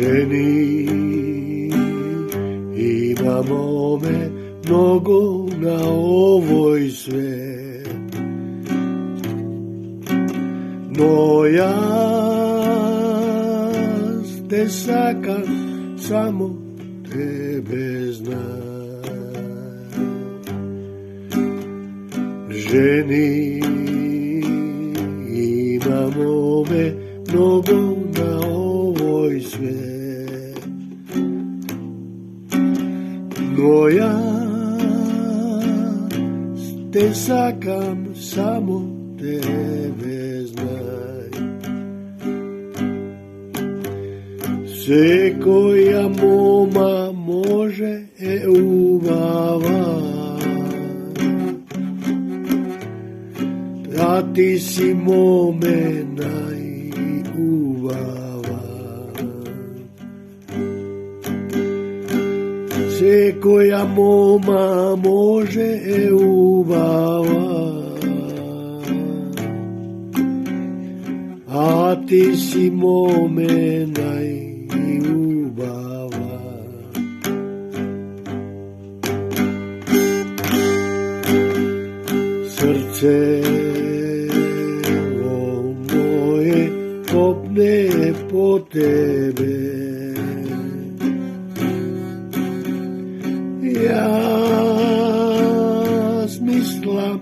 Ženi, imamo me mnogo na ovoj svet, no ja te sakam, samo tebe znam. Ženi, imamo me mnogo na ovoj svet, no ja te sakam, samo tebe znaj. Sve koja moma može ubava, a ti si mome najubava. Sve koja moma može ubava, a ti si mome najubava. Srce moje kopne po tebe, ja smislam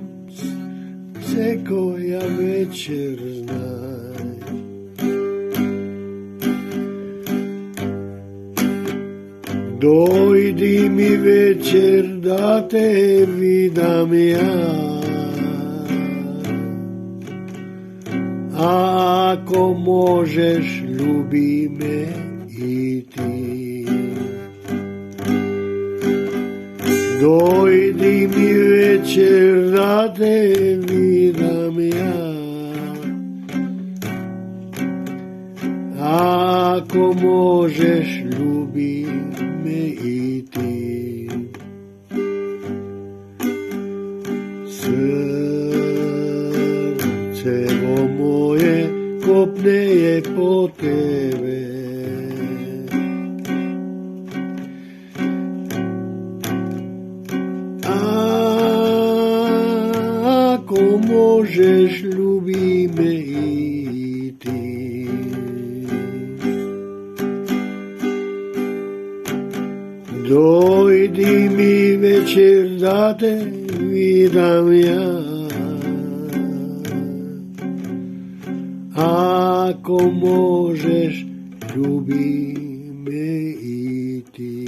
se koja večer znaj. Dojdi mi večer da te vidam ja, ako možeš ljubi me i ti. Dojdi mi večer da te vidam ja, ako možeš ljubi me i ti. Srce moje kopne je po tebe, ako možeš ljubi me i ti. Dojdi mi večer da te vidam ja, ako možeš ljubi me i ti.